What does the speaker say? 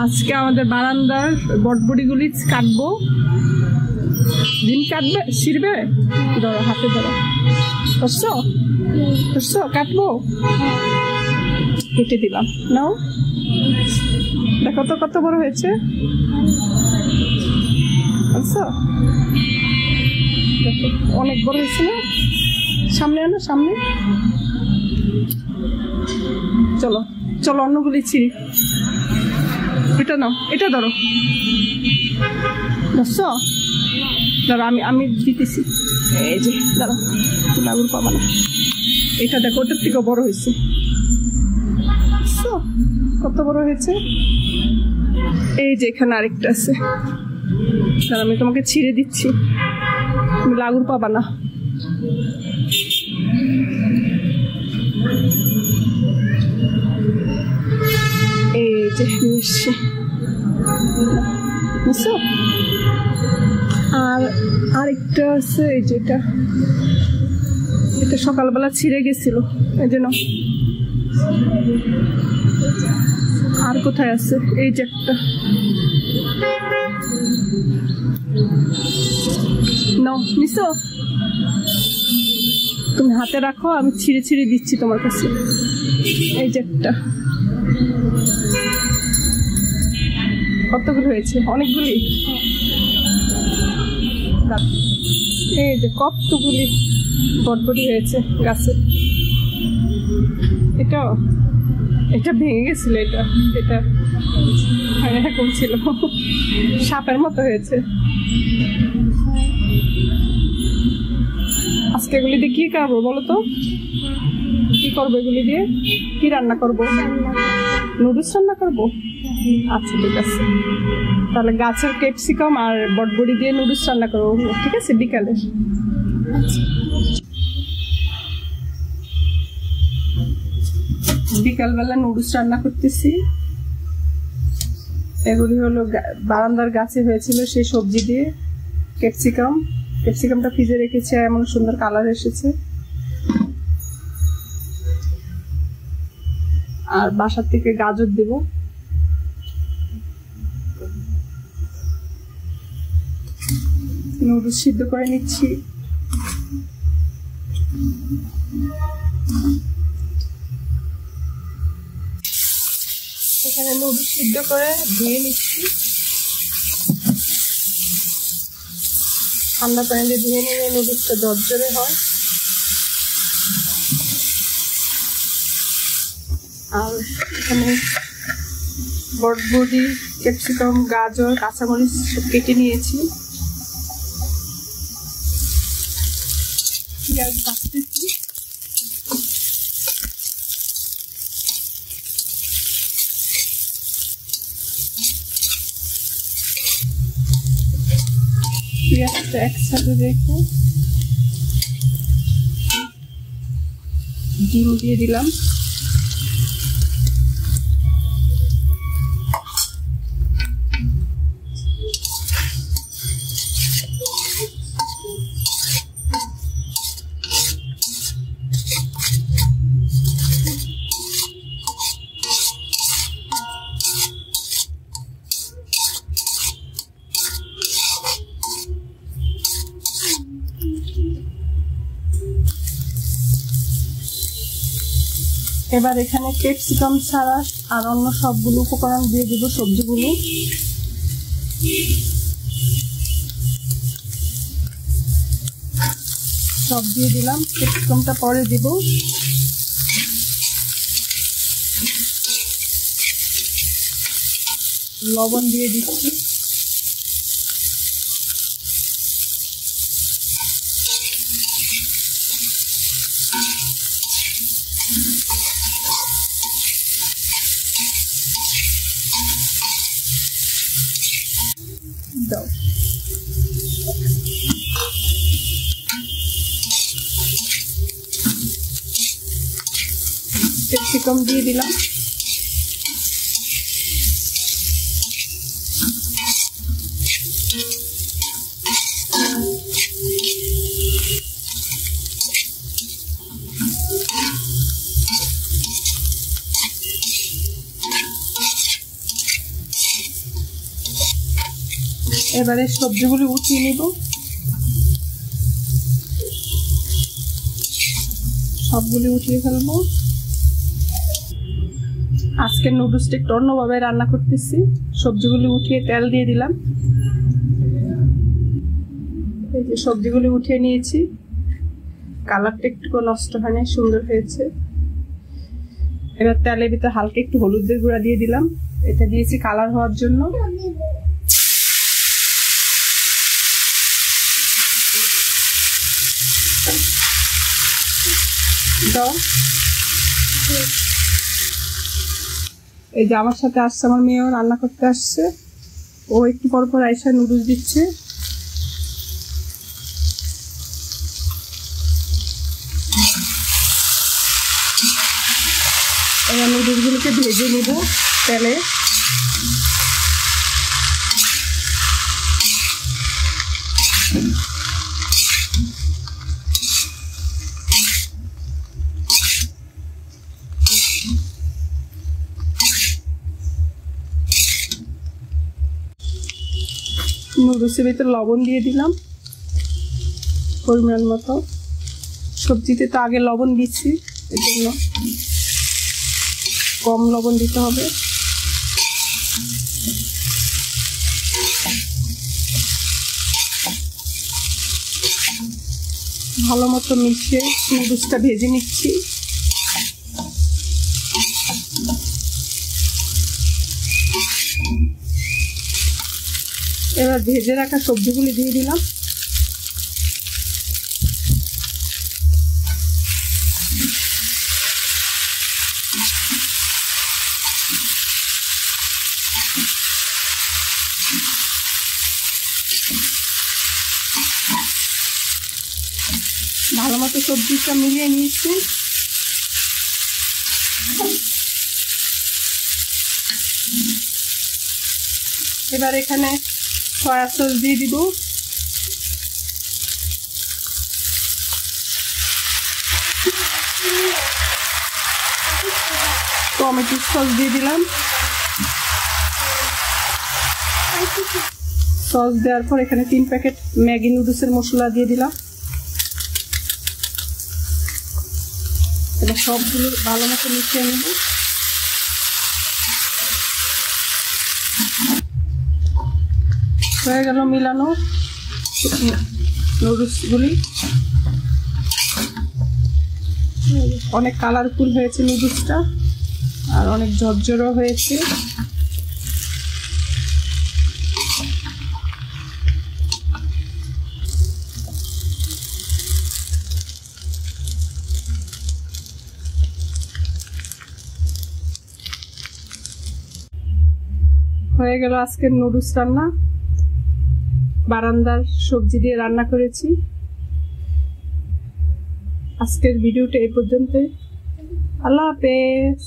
আজকে আমাদের বারান্দার বটবড়িগুলি কাটবো। দিন কাটবে, ছিড়বে, ধরো হাতে ধরো, বুঝছো বুঝছো, কাটবো, কেটে দিলাম, নাও দেখো তো কত বড় হয়েছে, বুঝছো, দেখো অনেক বড় হয়েছে না? সামনে আনো, সামনে চলো চলো, অন্যগুলি ছিড়ি। এটা নাও, এটা ধরো, বুঝছো, ধরো আমি দিতেছি, এই যে ধরো, লাগুর পাবা না, এটা দেখো ওটার থেকে বড় হয়েছে, বুঝছো কত বড় হয়েছে। এই যে এখানে আরেকটা আছে, দাঁড়া আমি তোমাকে ছিঁড়ে দিচ্ছি, তুমি লাগুর পাবা না। এই যে নিচ্ছি, বুঝছো, আর আরেকটা আছে, এই যেটা, এটা সকালবেলা ছিঁড়ে গেছিল, এই জন্য। আর কোথায় আছে, এই যে একটা, নাও নিছো, তুমি হাতে রাখো, আমি ছিঁড়ে ছিঁড়ে দিচ্ছি তোমার কাছে। এই যে একটা, কতগুলো হয়েছে, অনেকগুলি, এই যে কতগুলি বটবটি হয়েছে গাছে। এটাও, এটা ভেঙে গেছিল, এটা এটা এরকম ছিল, সাপের মতো হয়েছে। আজকে এগুলি দিয়ে কি করবো বলো তো, কি করবো এগুলি দিয়ে, কি রান্না করবো? নুডলস রান্না করবো। আচ্ছা ঠিক আছে, তাহলে গাছের ক্যাপসিকাম আর বটবড়ি দিয়ে নুডলস রান্না করবো, ঠিক আছে বিকালে। বিকালবেলা নুডলস রান্না করতেছি। এগুলি হলো বারান্দার গাছে হয়েছিল সেই সবজি দিয়ে, ক্যাপসিকামটা ফ্রিজে রেখেছি, এমন সুন্দর কালার এসেছে। আর বাসার থেকে গাজর দেব, নুডলস সিদ্ধ করে নিচ্ছি। এখানে নুডলস সিদ্ধ করে ধুয়ে নিচ্ছি, ঠান্ডা পানিতে ধুয়ে নিলে নুডলসটা ঝরঝরে হয়। আর এখানে বটবড়ি, ক্যাপসিকাম, গাজর, কাঁচামরিচ সব কেটে নিয়েছি। পেঁয়াজ ভাজতেছি, পেঁয়াজটা একসাথে রেখে ডিম দিয়ে দিলাম। এবার এখানে ক্যাপসিকাম ছাড়া আর অন্য সবগুলো উপকরণ দিয়ে দেব, সবজিগুলো। সব দিয়ে দিলাম, ক্যাপসিকামটা পরে দিব। লবণ দিয়ে দিচ্ছি, দাও। ক্যাপসিকাম দিয়ে দিলাম, এবারে সবজিগুলি উঠিয়ে নিব, সবগুলি উঠিয়ে ফেলবো। আজকে নুডলসটা একটু অন্যভাবে রান্না করতেছি। সবজিগুলি উঠিয়ে তেল দিয়ে দিলাম। এই যে সবজিগুলি উঠিয়ে নিয়েছি, কালারটা একটু নষ্ট হয়নি, সুন্দর হয়েছে। এবার তেলের ভিতরে হালকা একটু হলুদের গুঁড়া দিয়ে দিলাম, এটা দিয়েছি কালার হওয়ার জন্য। এই যে আমার সাথে আসছে আমার মেয়েও রান্না করতে আসছে, ও একটু পর পর আইসা নুডলস দিচ্ছে। এবার নুডলসগুলোকে ভেজে নিব তেলে। নুডলসের ভিতরে লবণ দিয়ে দিলাম পরিমাণ মতো। সবজিতে তো আগে লবণ দিচ্ছি, এর জন্য কম লবণ দিতে হবে। ভালো মতো মিশিয়ে নুডলসটা ভেজে নিচ্ছি। এবার ভেজে রাখা সবজিগুলি দিয়ে দিলাম। ভালো মতো সবজিটা মিলিয়ে নিয়েছি। এবার এখানে সয়া সস দিয়ে দিব, টমেটো সস দিয়ে দিলাম। সস দেওয়ার পর এখানে 3 প্যাকেট ম্যাগি নুডলসের মশলা দিয়ে দিলাম। এবার সবগুলো ভালো মতো মিশিয়ে নেব। হয়ে গেল মিলানো নুডলসগুলি। অনেক কালারফুল হয়েছে নুডলসটা, আর অনেক ঝরঝরও হয়েছে। হয়ে গেল আজকের নুডলস রান্না। বারান্দার সবজি দিয়ে রান্না করেছি। আজকের ভিডিওটা এই পর্যন্তই। আল্লাহ হাফেজ।